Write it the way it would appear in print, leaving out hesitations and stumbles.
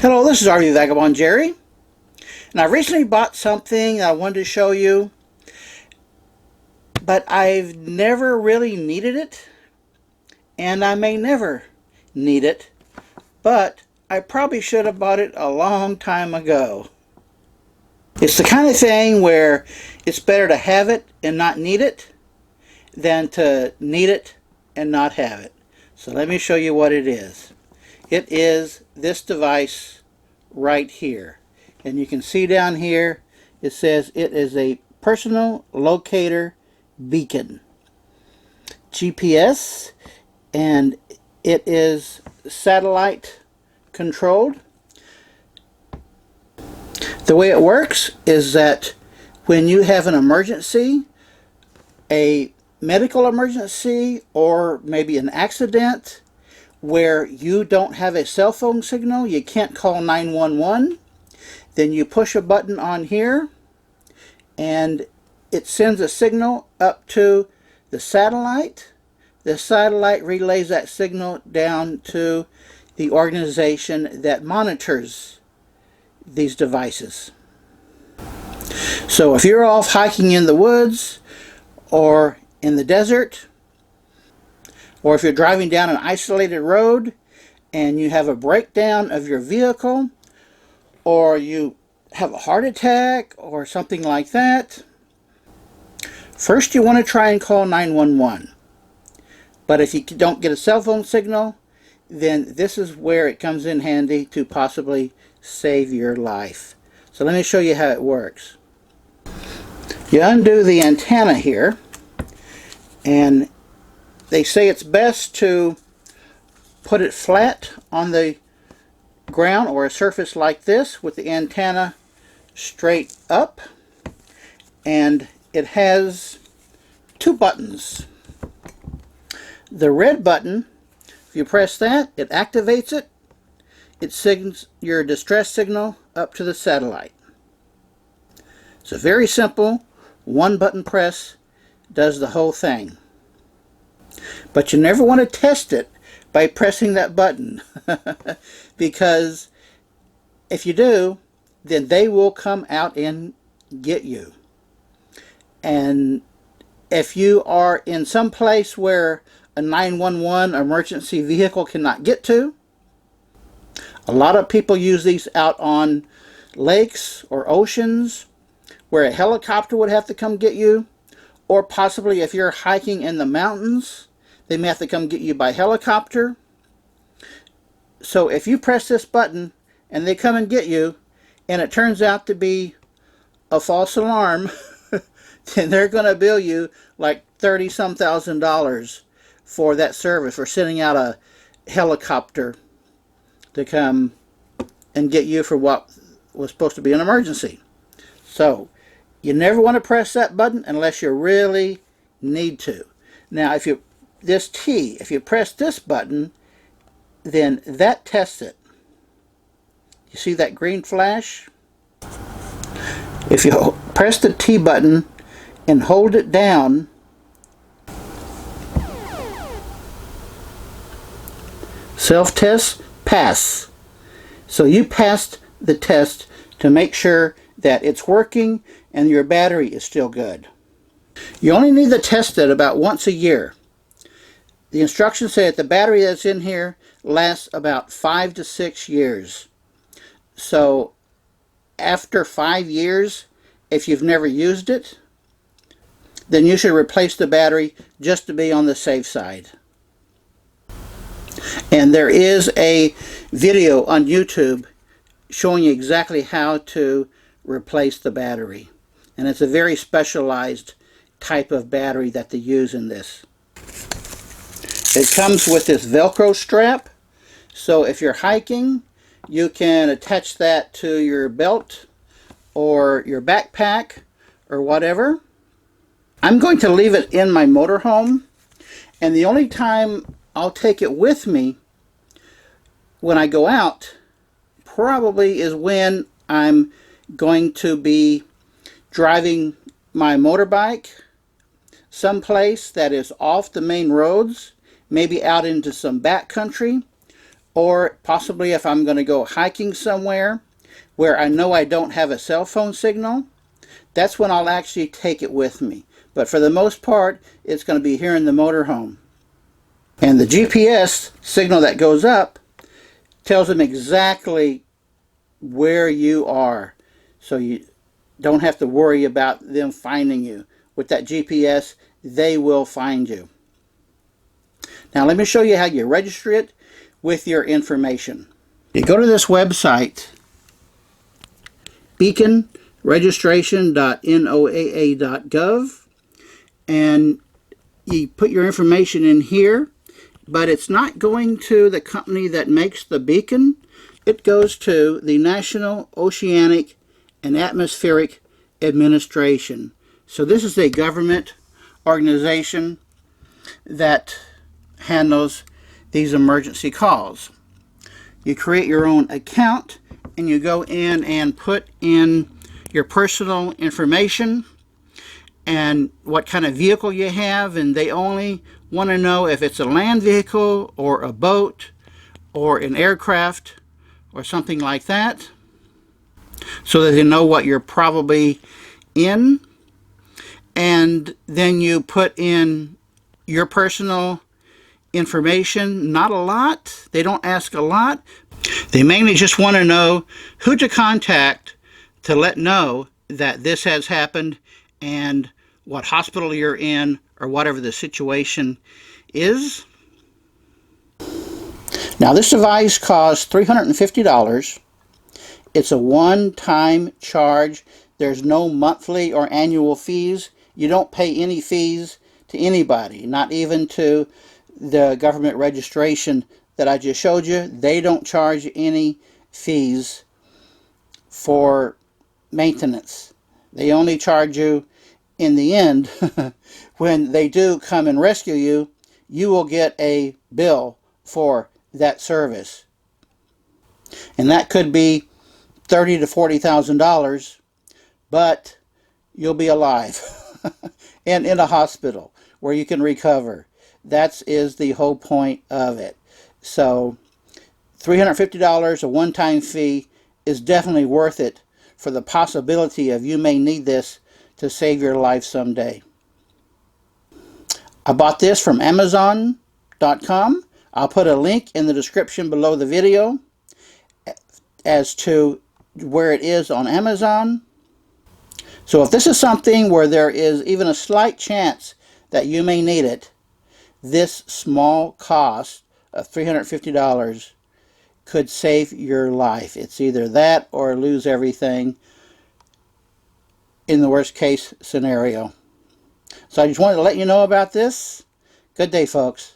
Hello, this is RV Vagabond Jerry, and I recently bought something I wanted to show you, but I've never really needed it, and I may never need it, but I probably should have bought it a long time ago. It's the kind of thing where it's better to have it and not need it than to need it and not have it. So let me show you what it is. It is this device right here, and you can see down here it says it is a personal locator beacon, GPS, and it is satellite controlled. The way it works is that when you have an emergency, a medical emergency, or maybe an accident where you don't have a cell phone signal, you can't call 911, then you push a button on here and it sends a signal up to the satellite. The satellite relays that signal down to the organization that monitors these devices. So if you're off hiking in the woods or in the desert, or if you're driving down an isolated road and you have a breakdown of your vehicle, or you have a heart attack or something like that, first you want to try and call 911. But if you don't get a cell phone signal, then this is where it comes in handy to possibly save your life. So let me show you how it works. You undo the antenna here, and they say it's best to put it flat on the ground or a surface like this with the antenna straight up, and it has two buttons. The red button, if you press that, it activates it. It sends your distress signal up to the satellite. It's a very simple one button press, does the whole thing. But you never want to test it by pressing that button because if you do, then they will come out and get you. And if you are in some place where a 911 emergency vehicle cannot get to, a lot of people use these out on lakes or oceans where a helicopter would have to come get you, or possibly if you're hiking in the mountains, they may have to come get you by helicopter. So if you press this button and they come and get you, and it turns out to be a false alarm, then they're going to bill you like $30-some thousand for that service, for sending out a helicopter to come and get you for what was supposed to be an emergency. So you never want to press that button unless you really need to. Now if you press this button, then that tests it. You see that green flash? If you press the T button and hold it down, self-test, pass. So you passed the test to make sure that it's working and your battery is still good. You only need to test it about once a year. The instructions say that the battery that's in here lasts about 5 to 6 years. So after 5 years, if you've never used it, then you should replace the battery just to be on the safe side. And there is a video on YouTube showing you exactly how to replace the battery. And it's a very specialized type of battery that they use in this. It comes with this Velcro strap, so if you're hiking, you can attach that to your belt or your backpack or whatever. I'm going to leave it in my motorhome, and the only time I'll take it with me when I go out probably is when I'm going to be driving my motorbike someplace that is off the main roads, maybe out into some back country, or possibly if I'm going to go hiking somewhere where I know I don't have a cell phone signal, that's when I'll actually take it with me. But for the most part, it's going to be here in the motorhome. And the GPS signal that goes up tells them exactly where you are. So you don't have to worry about them finding you. With that GPS, they will find you. Now let me show you how you register it with your information. You go to this website, beaconregistration.noaa.gov, and you put your information in here, but it's not going to the company that makes the beacon. It goes to the National Oceanic and Atmospheric Administration. So this is a government organization that handles these emergency calls. You create your own account and you go in and put in your personal information and what kind of vehicle you have, and they only want to know if it's a land vehicle or a boat or an aircraft or something like that, so that they know what you're probably in. And then you put in your personal information. Not a lot. They don't ask a lot. They mainly just want to know who to contact to let know that this has happened and what hospital you're in or whatever the situation is. Now this device costs $350. It's a one-time charge. There's no monthly or annual fees. You don't pay any fees to anybody, not even to the government registration that I just showed you. They don't charge any fees for maintenance. They only charge you in the end. When they do come and rescue you, you will get a bill for that service. And that could be $30,000 to $40,000, but you'll be alive and in a hospital where you can recover. That is the whole point of it. So $350, a one-time fee, is definitely worth it for the possibility of you may need this to save your life someday. I bought this from Amazon.com. I'll put a link in the description below the video as to where it is on Amazon. So if this is something where there is even a slight chance that you may need it, this small cost of $350 could save your life. It's either that or lose everything in the worst case scenario. So I just wanted to let you know about this. Good day, folks.